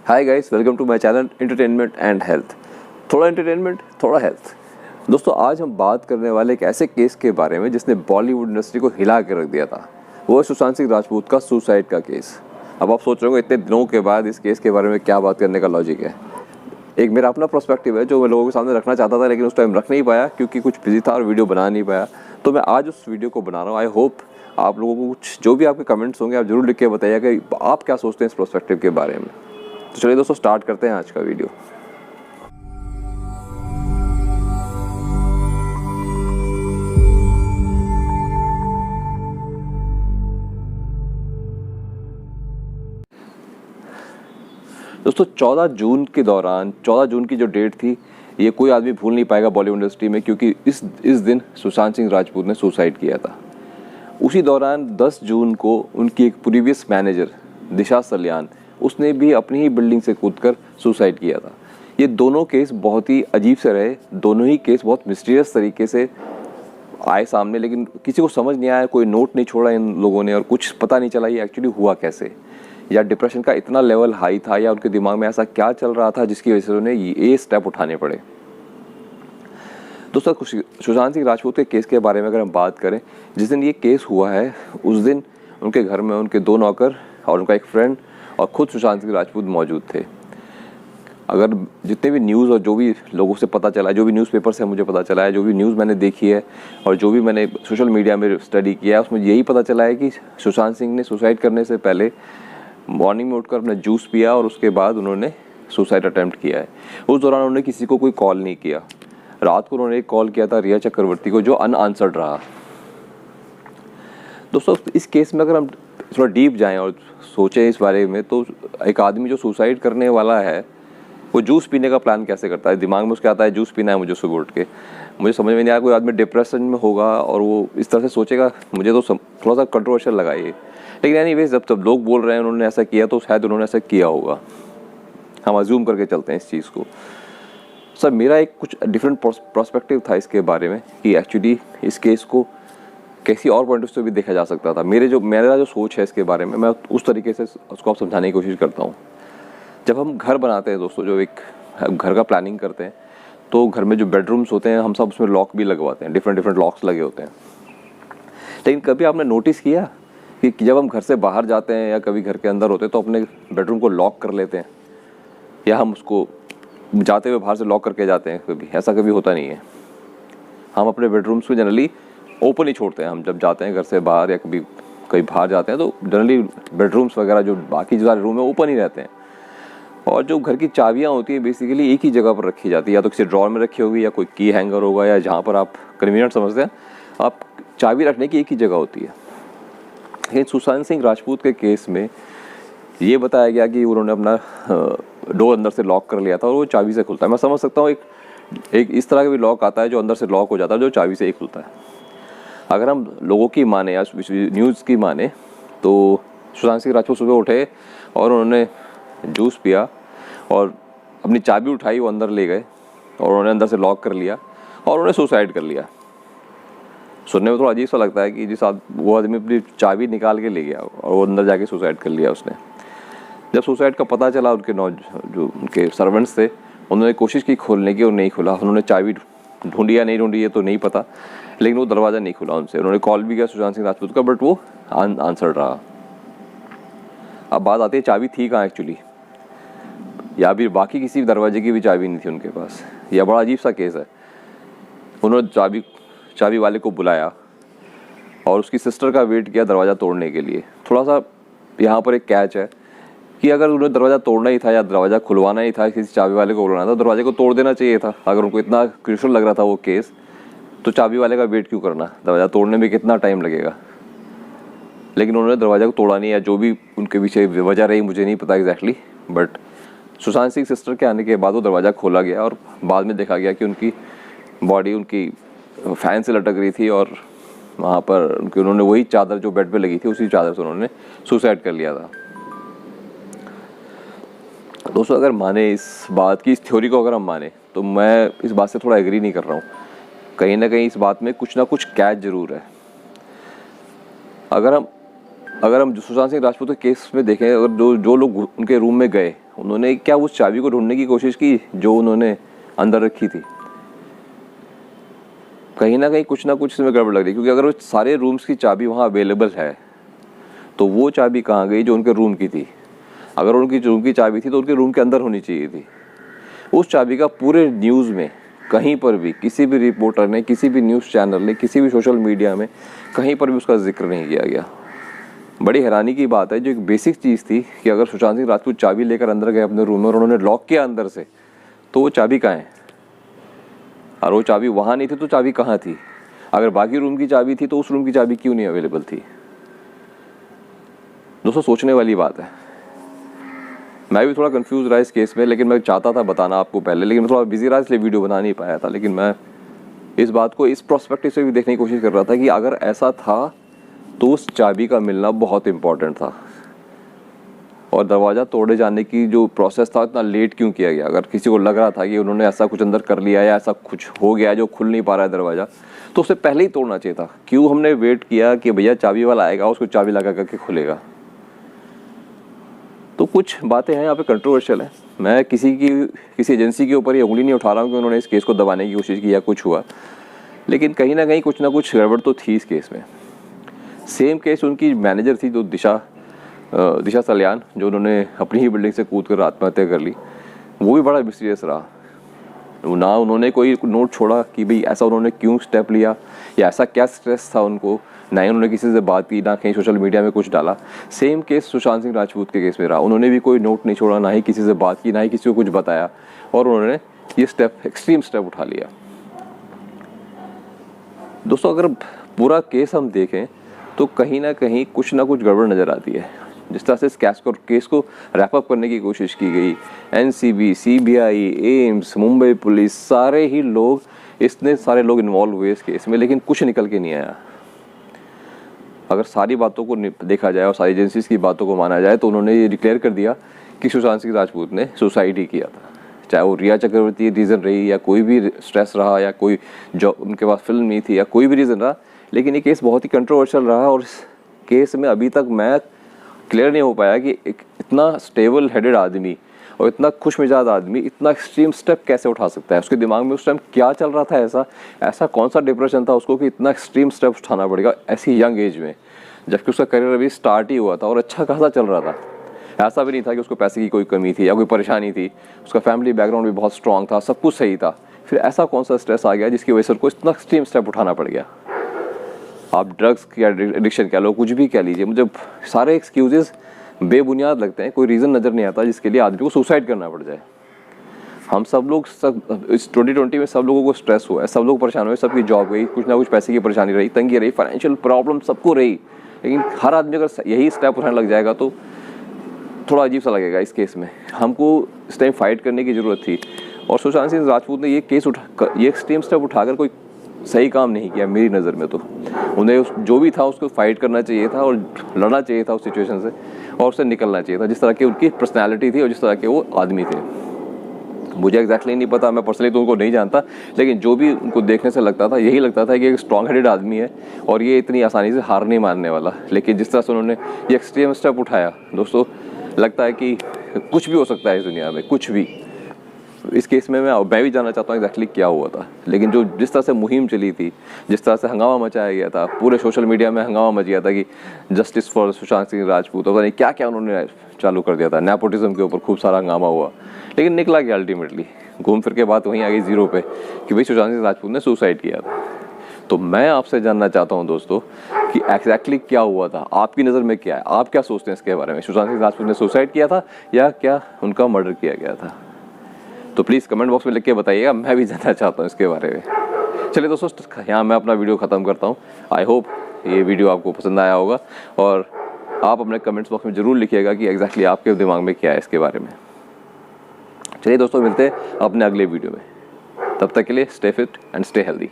Hi guys, welcome to my channel entertainment and health. थोड़ा entertainment, थोड़ा health. दोस्तों, आज हम बात करने वाले एक ऐसे केस के बारे में जिसने बॉलीवुड इंडस्ट्री को हिला के रख दिया था। वो है सुशांत सिंह राजपूत का सुसाइड का केस। अब आप सोच रहे हो इतने दिनों के बाद इस केस के बारे में क्या बात करने का लॉजिक है। एक मेरा अपना पर्सपेक्टिव है जो मैं लोगों के सामने रखना चाहता था, लेकिन उस टाइम रख नहीं पाया क्योंकि कुछ बिजी था और वीडियो बना नहीं पाया। तो मैं आज उस वीडियो को बना रहा हूँ। आई होप आप लोगों को कुछ जो भी आपके कमेंट्स होंगे आप जरूर लिख के बताइएगा कि आप क्या सोचते हैं इस पर्सपेक्टिव के बारे में। तो चलिए दोस्तों, स्टार्ट करते हैं आज का वीडियो। दोस्तों, 14 जून के दौरान 14 जून की जो डेट थी, ये कोई आदमी भूल नहीं पाएगा बॉलीवुड इंडस्ट्री में, क्योंकि इस दिन सुशांत सिंह राजपूत ने सुसाइड किया था। उसी दौरान 10 जून को उनकी एक प्रीवियस मैनेजर दिशा सल्यान, उसने भी अपनी ही बिल्डिंग से कूदकर सुसाइड किया था। ये दोनों केस बहुत ही अजीब से रहे। दोनों ही केस बहुत मिस्टीरियस तरीके से आए सामने, लेकिन किसी को समझ नहीं आया, कोई नोट नहीं छोड़ा इन लोगों ने और कुछ पता नहीं चला ये एक्चुअली हुआ कैसे। या डिप्रेशन का इतना लेवल हाई था, या उनके दिमाग में ऐसा क्या चल रहा था जिसकी वजह से उन्हें ये स्टेप उठाने पड़े। दोस्तों, सुशांत सिंह राजपूत के केस के बारे में अगर हम बात करें, जिस दिन ये केस हुआ है उस दिन उनके घर में उनके 2 नौकर और उनका एक फ्रेंड और खुद सुशांत सिंह राजपूत मौजूद थे। अगर जितने भी न्यूज़ और जो भी लोगों से पता चला है, जो भी न्यूज़पेपर से मुझे पता चला है, जो भी न्यूज़ मैंने देखी है और जो भी मैंने सोशल मीडिया में स्टडी किया है, उसमें यही पता चला है कि सुशांत सिंह ने सुसाइड करने से पहले मॉर्निंग में उठकर अपना जूस पिया और उसके बाद उन्होंने सुसाइड अटेम्प्ट किया है। उस दौरान उन्होंने किसी को कोई कॉल नहीं किया। रात को उन्होंने एक कॉल किया था रिया चक्रवर्ती को, जो अनआंसर्ड रहा। दोस्तों, इस केस में अगर हम थोड़ा डीप जाएं और सोचें इस बारे में, तो एक आदमी जो सुसाइड करने वाला है वो जूस पीने का प्लान कैसे करता है। दिमाग में उसके आता है जूस पीना है मुझे सुबह उठ के। मुझे समझ में नहीं आया कोई आदमी डिप्रेशन में होगा और वो इस तरह से सोचेगा। मुझे तो थोड़ा सा कंट्रोवर्शियल लगा ये, लेकिन एनीवेज जब लोग बोल रहे हैं उन्होंने ऐसा किया, तो शायद उन्होंने ऐसा किया होगा। हम अज्यूम करके चलते हैं इस चीज़ को। सर, मेरा एक कुछ डिफरेंट पर्सपेक्टिव था इसके बारे में कि एक्चुअली इस केस को किसी और पॉइंट से भी देखा जा सकता था। मेरा जो सोच है इसके बारे में, मैं उस तरीके से उसको आप समझाने की कोशिश करता हूँ। जब हम घर बनाते हैं दोस्तों, जो एक घर का प्लानिंग करते हैं, तो घर में जो बेडरूम्स होते हैं हम सब उसमें लॉक भी लगवाते हैं, डिफरेंट लॉक्स लगे होते हैं। लेकिन कभी आपने नोटिस किया कि जब हम घर से बाहर जाते हैं या कभी घर के अंदर होते हैं तो अपने बेडरूम को लॉक कर लेते हैं, या हम उसको जाते हुए बाहर से लॉक करके जाते हैं? कभी ऐसा कभी होता नहीं है। हम अपने बेडरूम्स को जनरली ओपन ही छोड़ते हैं। हम जब जाते हैं घर से बाहर या कभी कहीं बाहर जाते हैं तो जनरली बेडरूम्स वगैरह जो बाकी जो सारे रूम है ओपन ही रहते हैं। और जो घर की चाबियाँ होती है बेसिकली एक ही जगह पर रखी जाती है, या तो किसी ड्रॉर में रखी होगी या कोई की हैंगर होगा, या जहाँ पर आप कन्वीनियंट समझते हैं आप चाबी रखने की एक ही जगह होती है। लेकिन सुशांत सिंह राजपूत के केस में ये बताया गया कि उन्होंने अपना डोर अंदर से लॉक कर लिया था और वो चाबी से खुलता है। मैं समझ सकता हूँ एक इस तरह का भी लॉक आता है जो अंदर से लॉक हो जाता है, जो चाबी से ही खुलता है। अगर हम लोगों की माने या न्यूज़ की माने, तो सुशांत सिंह राजपूत सुबह उठे और उन्होंने जूस पिया और अपनी चाबी उठाई, वो अंदर ले गए और उन्होंने अंदर से लॉक कर लिया और उन्होंने सुसाइड कर लिया। सुनने में थोड़ा अजीब सा लगता है कि वो आदमी अपनी चाबी निकाल के ले गया और वो अंदर जाके सुसाइड कर लिया उसने। जब सुसाइड का पता चला, जो उनके सर्वेंट्स थे उन्होंने कोशिश की खोलने की और नहीं खुला। उन्होंने चाबी ढूंढी या नहीं ढूंढी ये तो नहीं पता, लेकिन वो दरवाज़ा नहीं खुला उनसे। उन्होंने कॉल भी किया सुशांत सिंह राजपूत का, बट वो आंसर्ड रहा। अब बात आती है चाबी थी कहाँ एक्चुअली, या फिर बाकी किसी दरवाजे की भी चाबी नहीं थी उनके पास। यह बड़ा अजीब सा केस है। उन्होंने चाबी वाले को बुलाया और उसकी सिस्टर का वेट किया दरवाज़ा तोड़ने के लिए। थोड़ा सा यहाँ पर एक कैच है कि अगर उन्हें दरवाज़ा तोड़ना ही था या दरवाज़ा खुलवाना ही था, किसी चाबी वाले को बुलाना था, दरवाजे को तोड़ देना चाहिए था। अगर उनको इतना क्रूशियल लग रहा था वो केस, तो चाबी वाले का वेट क्यों करना? दरवाज़ा तोड़ने में कितना टाइम लगेगा? लेकिन उन्होंने दरवाज़ा को तोड़ा नहीं, या जो भी उनके पीछे वजह रही मुझे नहीं पता exactly, but Sushant Singh sister के आने के बाद वो दरवाज़ा खोला गया और बाद में देखा गया कि उनकी बॉडी उनकी फैन से लटक रही थी और वहाँ पर उन्होंने वही चादर जो बेड पे लगी थी उसी चादर से उन्होंने सुसाइड कर लिया था। दोस्तों, अगर माने इस बात की, इस थ्योरी को अगर हम माने, तो मैं इस बात से थोड़ा एग्री नहीं कर रहा हूँ। कहीं ना कहीं इस बात में कुछ ना कुछ कैच जरूर है। अगर हम अगर हम सुशांत सिंह राजपूत के केस में देखें, अगर जो लोग उनके रूम में गए, उन्होंने क्या उस चाबी को ढूंढने की कोशिश की जो उन्होंने अंदर रखी थी? कहीं ना कहीं कुछ ना कुछ इसमें गड़बड़ लग रही है, क्योंकि अगर वो सारे रूम्स की चाबी वहाँ अवेलेबल है तो वो चाबी कहाँ गई जो उनके रूम की थी? अगर उनकी रूम की चाबी थी तो उनके रूम के अंदर होनी चाहिए थी। उस चाबी का पूरे न्यूज़ में कहीं पर भी किसी भी रिपोर्टर ने, किसी भी न्यूज़ चैनल ने, किसी भी सोशल मीडिया में कहीं पर भी उसका जिक्र नहीं किया गया। बड़ी हैरानी की बात है, जो एक बेसिक चीज़ थी कि अगर सुशांत सिंह राजपूत चाबी लेकर अंदर गए अपने रूम में और उन्होंने लॉक किया अंदर से, तो वो चाबी कहाँ है? और वो चाबी वहाँ नहीं थी तो चाबी कहाँ थी? अगर बाकी रूम की चाबी थी तो उस रूम की चाबी क्यों नहीं अवेलेबल थी? दोस्तों, सोचने वाली बात है। मैं भी थोड़ा कंफ्यूज रहा इस केस में, लेकिन मैं चाहता था बताना आपको पहले, लेकिन मैं थोड़ा बिजी रहा इसलिए वीडियो बना नहीं पाया था। लेकिन मैं इस बात को इस प्रोस्पेक्टिव से भी देखने की कोशिश कर रहा था कि अगर ऐसा था तो उस चाबी का मिलना बहुत इम्पोर्टेंट था, और दरवाज़ा तोड़े जाने की जो प्रोसेस था इतना लेट क्यों किया गया? अगर किसी को लग रहा था कि उन्होंने ऐसा कुछ अंदर कर लिया या ऐसा कुछ हो गया जो खुल नहीं पा रहा है दरवाज़ा, तो उससे पहले ही तोड़ना चाहिए था। क्यों हमने वेट किया कि भैया चाबी वाला आएगा उसको चाबी लगा करके खुलेगा? तो कुछ बातें हैं यहाँ पे कंट्रोवर्शियल है। मैं किसी एजेंसी के ऊपर ये उंगली नहीं उठा रहा हूँ कि उन्होंने इस केस को दबाने की कोशिश की या कुछ हुआ, लेकिन कहीं ना कहीं कुछ ना कुछ गड़बड़ तो थी इस केस में। सेम केस उनकी मैनेजर थी जो दिशा सल्यान, जो उन्होंने अपनी ही बिल्डिंग से कूद कर आत्महत्या कर ली, वो भी बड़ा मिस्टीरियस रहा। ना उन्होंने कोई नोट छोड़ा कि भाई ऐसा उन्होंने क्यों स्टेप लिया या ऐसा क्या स्ट्रेस था उनको, ना ही उन्होंने किसी से बात की, ना कहीं सोशल मीडिया में कुछ डाला। सेम केस सुशांत सिंह राजपूत के केस में रहा, उन्होंने भी कोई नोट नहीं छोड़ा, ना ही किसी से बात की, ना ही किसी को कुछ बताया, और उन्होंने ये एक्सट्रीम स्टेप उठा लिया। दोस्तों, अगर पूरा केस हम देखें तो कहीं ना कहीं कुछ ना कुछ गड़बड़ नज़र आती है। जिस तरह से इस केस को रैप अप करने की कोशिश की गई, NCB, CBI, AIIMS, Mumbai police, इतने सारे लोग इन्वॉल्व हुए इस केस में, लेकिन कुछ निकल के नहीं आया। अगर सारी बातों को देखा जाए और सारी एजेंसीज की बातों को माना जाए तो उन्होंने ये डिक्लेयर कर दिया कि सुशांत सिंह राजपूत ने सुसाइड ही किया था। चाहे वो रिया चक्रवर्ती रीज़न रही या कोई भी स्ट्रेस रहा या कोई जो उनके पास फिल्म नहीं थी या कोई भी रीज़न रहा, लेकिन ये केस बहुत ही कंट्रोवर्शियल रहा। और इस केस में अभी तक मैं क्लियर नहीं हो पाया कि एक इतना स्टेबल हेडेड आदमी और इतना खुश मिजाज आदमी इतना एक्सट्रीम स्टेप कैसे उठा सकता है। उसके दिमाग में उस टाइम क्या चल रहा था, ऐसा कौन सा डिप्रेशन था उसको कि इतना एक्सट्रीम स्टेप उठाना पड़ेगा ऐसी यंग एज में, जबकि उसका करियर अभी स्टार्ट ही हुआ था और अच्छा खासा चल रहा था। ऐसा भी नहीं था कि उसको पैसे की कोई कमी थी या कोई परेशानी थी, उसका फैमिली बैकग्राउंड भी बहुत स्ट्रॉन्ग था, सब कुछ सही था। फिर ऐसा कौन सा स्ट्रेस आ गया जिसकी वजह से उसको इतना एक्सट्रीम स्टेप उठाना पड़ गया? आप ड्रग्स की एडिक्शन कह लो, कुछ भी कह लीजिए, मुझे सारे एक्सक्यूजेस बेबुनियाद लगते हैं। कोई रीज़न नज़र नहीं आता जिसके लिए आदमी को सुसाइड करना पड़ जाए। हम सब इस 2020 में सब लोगों को स्ट्रेस हुआ है, सब लोग परेशान हुए, सबकी जॉब गई, कुछ ना कुछ पैसे की परेशानी रही, तंगी रही, फाइनेंशियल प्रॉब्लम सबको रही, लेकिन हर आदमी अगर यही स्टेप उठाने लग जाएगा तो थोड़ा अजीब सा लगेगा। इस केस में हमको इस टाइम फाइट करने की ज़रूरत थी, और सुशांत सिंह राजपूत ने ये एक्सट्रीम स्टेप उठाकर कोई सही काम नहीं किया मेरी नज़र में। तो उन्हें जो भी था उसको फाइट करना चाहिए था और लड़ना चाहिए था उस सिचुएशन से, और उससे निकलना चाहिए था जिस तरह की उनकी पर्सनैलिटी थी और जिस तरह के वो आदमी थे। मुझे एग्जैक्टली नहीं पता, मैं पर्सनली तो उनको नहीं जानता, लेकिन जो भी उनको देखने से लगता था, यही लगता था कि एक स्ट्रॉन्ग हेडेड आदमी है और ये इतनी आसानी से हार नहीं मानने वाला। लेकिन जिस तरह से उन्होंने ये एक्सट्रीम स्टेप उठाया, दोस्तों लगता है कि कुछ भी हो सकता है इस दुनिया में, कुछ भी। इस केस में मैं भी जानना चाहता हूँ एग्जैक्टली क्या हुआ था। लेकिन जो जिस तरह से मुहिम चली थी, जिस तरह से हंगामा मचाया गया था, पूरे सोशल मीडिया में हंगामा मच गया था कि जस्टिस फॉर सुशांत सिंह राजपूत, पता नहीं क्या क्या उन्होंने चालू कर दिया था, नेपोटिज्म के ऊपर खूब सारा हंगामा हुआ, लेकिन निकला क्या अल्टीमेटली? घूम फिर के बात वहीं आ गई जीरो पे कि भाई सुशांत सिंह राजपूत ने सुसाइड किया था। तो मैं आपसे जानना चाहता हूं दोस्तों कि एग्जैक्टली क्या हुआ था, आपकी नज़र में क्या है, आप क्या सोचते हैं इसके बारे में? सुशांत सिंह राजपूत ने सुसाइड किया था या क्या उनका मर्डर किया गया था? तो प्लीज़ कमेंट बॉक्स में लिख के बताइएगा, मैं भी जानना चाहता हूँ इसके बारे में। चलिए दोस्तों, यहाँ मैं अपना वीडियो ख़त्म करता हूँ। आई होप ये वीडियो आपको पसंद आया होगा, और आप अपने कमेंट्स बॉक्स में ज़रूर लिखिएगा कि एग्जैक्टली आपके दिमाग में क्या है इसके बारे में। चलिए दोस्तों, मिलते हैं अपने अगले वीडियो में। तब तक के लिए stay fit and stay healthy.